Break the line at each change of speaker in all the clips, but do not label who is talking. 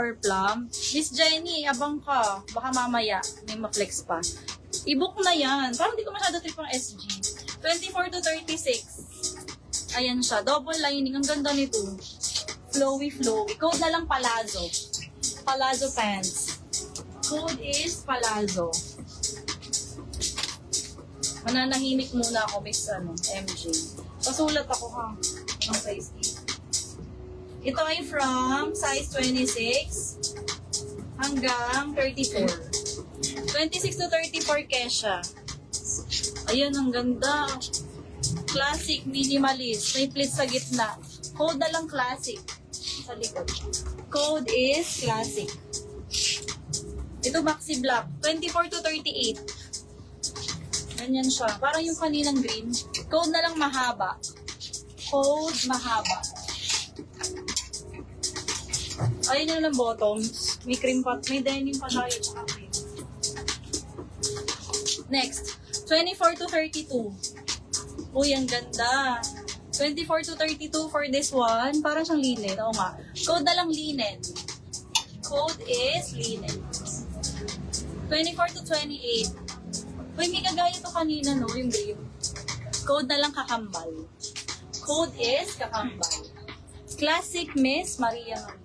or plum. Miss Jenny, abang ka. Baka mamaya may ma-flex pa. I-book na yan. Parang hindi ko masyado trip ang SG. 24 to 36. Ayan siya. Double lining. Ang ganda nito. Flowy. Code na lang Palazzo. Palazzo pants. Code is Palazzo. Mananahimik muna ako, Miss MJ. Pasulat ako ha. Ang size 8. Ito ay from size 26 hanggang 34. 26 to 34 kesha. Ayan, ang ganda. Classic, minimalist. May pleats sa gitna. Code na lang classic. Sa likod. Code is classic. Ito maxi black. 24 to 38. Ganyan siya. Parang yung kaninang green. Code na lang mahaba. Code mahaba. Ayun yung lang bottoms. May cream pa. May denim pa tayo. Next. 24 to 32. Uy, ang ganda. 24 to 32 for this one. Parang siyang linen. Oo nga. Code na lang linen. Code is linen. 24 to 28. Uy, may kagaya to kanina, no? Yung green. Code na lang kakambal. Code is kakambal. Classic Miss Maria Maria.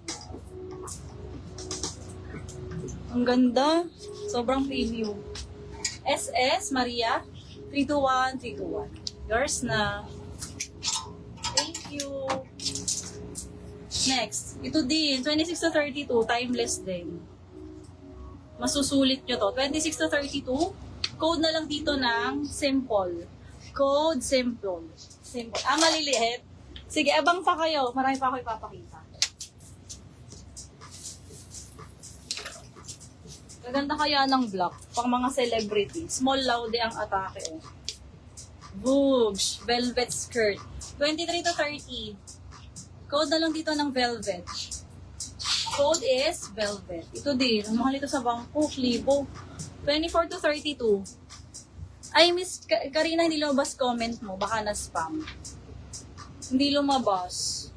Ang ganda. Sobrang premium. SS Maria 321. Yours na. Thank you. Next. Ito din. 26 to 32. Timeless din. Masusulit nyo to. 26 to 32. Code na lang dito ng simple. Code simple. Simple. Maliliit. Sige, abang pa kayo. Marami pa ako ipapakita. Gaganda kaya ng black. Pang mga celebrity. Small laude ang atake. Oh. Boobs. Velvet skirt. 23 to 30. Code na lang dito ng velvet. Code is velvet. Ito din. Ang mahal ito sa Bangkok. Libo. 24 to 32. Ay, Miss Karina, hindi lumabas comment mo. Baka na-spam. Hindi lumabas.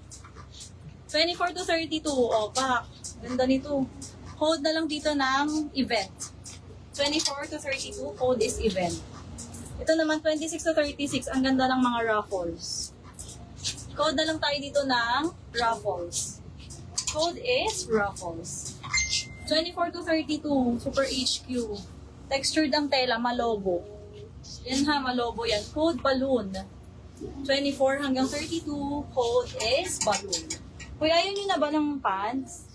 24 to 32. O, pak. Ganda nito. Code na lang dito ng event. 24 to 32. Code is event. Ito naman, 26 to 36. Ang ganda ng mga ruffles. Code na lang tayo dito ng ruffles. Code is ruffles. 24 to 32. Super HQ. Textured ang tela, malobo. Yan ha, malobo yan. Code balloon. 24 hanggang 32. Code is balloon. Kuya, ayaw nyo na ba ng pants?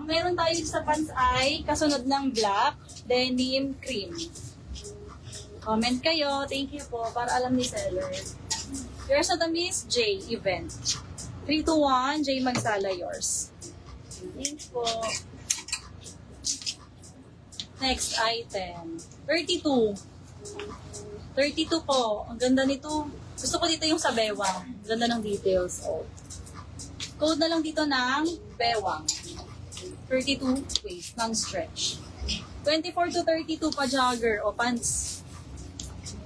Ang meron tayo sa pants ay kasunod ng black, denim, cream. Comment kayo. Thank you po para alam ni seller. Yours na the Miss J event. 3 to 1, J Magsala yours. Thanks po. Next item. 32. 32 po. Ang ganda nito. Gusto ko dito yung sa bewang. Ganda ng details. Oh. Code na lang dito ng bewang. 32 waist, non-stretch. 24 to 32 pa jogger o pants.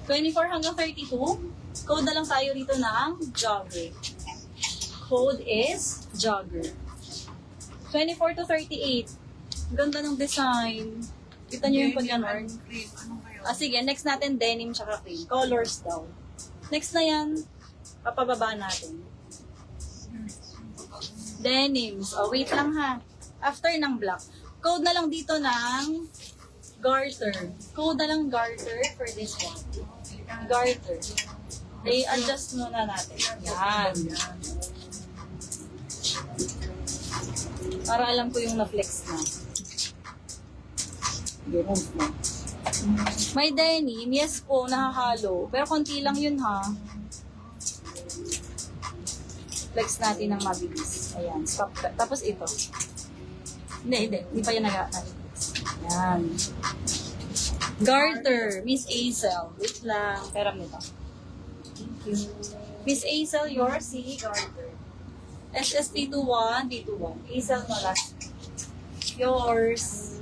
24 hanggang 32. Code na lang tayo dito ng jogger. Code is jogger. 24 to 38. Ganda ng design. Kita nyo yung pag-ganon. Sige, next natin denim tsaka cream. Colors daw. Next na yan, papababa natin. Denims. Oh, wait lang ha. After ng black. Code na lang dito ng garter. Code na lang garter for this one. Garter. I-adjust muna natin. Yan. Para alam ko yung na-flex na. Remove mo. May denim. Yes po, nakahalo. Pero konti lang yun ha. Flex natin ng mabilis. Ayan. Stop. Tapos ito. Hindi pa yan nag-flex. Ayan. Garter. Miss Azel. Wait lang. Pera nito. Thank you. Miss Azel, your C. Garter. SST21, D21. Azel na last. Yours.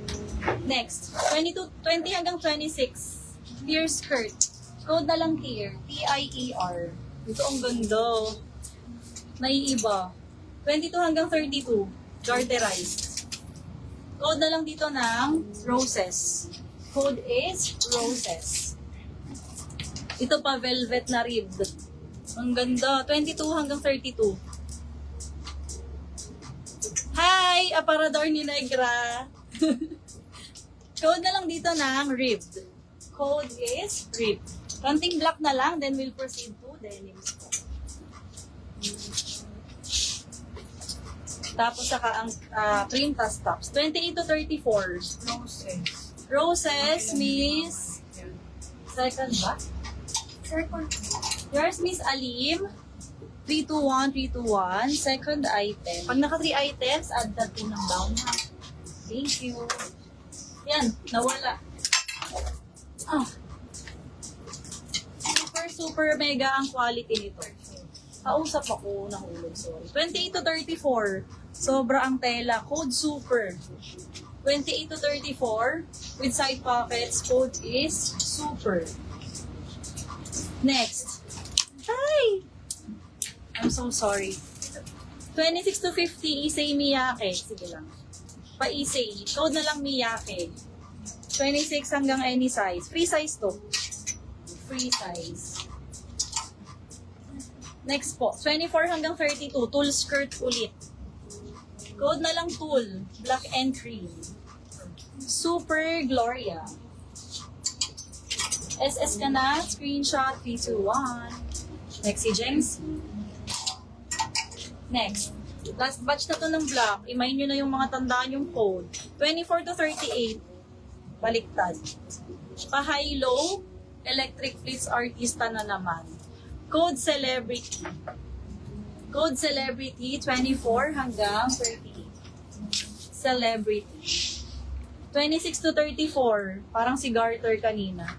Next. 20 hanggang 26. Tier skirt. Code na lang tier. T-I-E-R. Ito ang ganda. Naiiba. 22 hanggang 32. Garterized. Code na lang dito ng roses. Code is roses. Ito pa, velvet na ribbed. Ang ganda. 22 hanggang 32. Hi! Aparador ni Negra. Code na lang dito ng ribbed. Code is ribbed. Konting black na lang, then we'll proceed to denims. Tapos saka ang cream tas tops. 28 to 34.
Roses.
Roses, Miss... Second ba?
Second.
Yours, Miss Alim. 321, 321. Second item. Pag naka 3 items, add that to ng down na. Thank you. Yan, nawala. Ah. Super, super mega ang quality nito. Kausap ako, nahulog, sorry. 28 to 34. Sobra ang tela. Code super. 28 to 34. With side pockets, code is super. Next. Hi! I'm so sorry. 26 to 50, Issei Miyake. Sige lang. Pa-Issei. Code na lang Miyake. 26 hanggang any size. Free size to. Free size. Next po, 24 hanggang 32, tulle skirt ulit. Code na lang tulle, black and cream. Super Gloria. SS ka na, screenshot, 321. Next si James. Next. Last batch na to ng black. Imayin nyo na yung mga tandaan yung code. 24 to 38. Baliktad. Pa-high-low, electric pleats artista na naman. Code Celebrity. Code Celebrity 24 hanggang 38. Celebrity. 26 to 34. Parang si Garter kanina.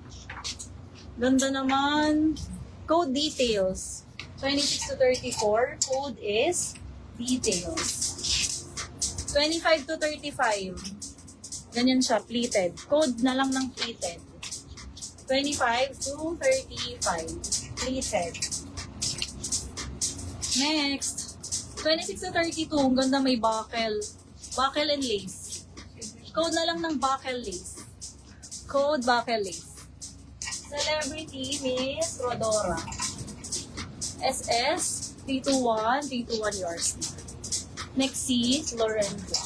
Ganda naman. Code Details. 26 to 34. Code is Details. 25 to 35. Ganyan siya, pleated. Code na lang ng pleated. 25 to 35. Pleated. Next. 26 to 32. Ang ganda, may buckle. Buckle and lace. Code na lang ng buckle lace. Code buckle lace. Celebrity, Miss Rodora. SS, 321, 321 yours. Next si Lorenzo.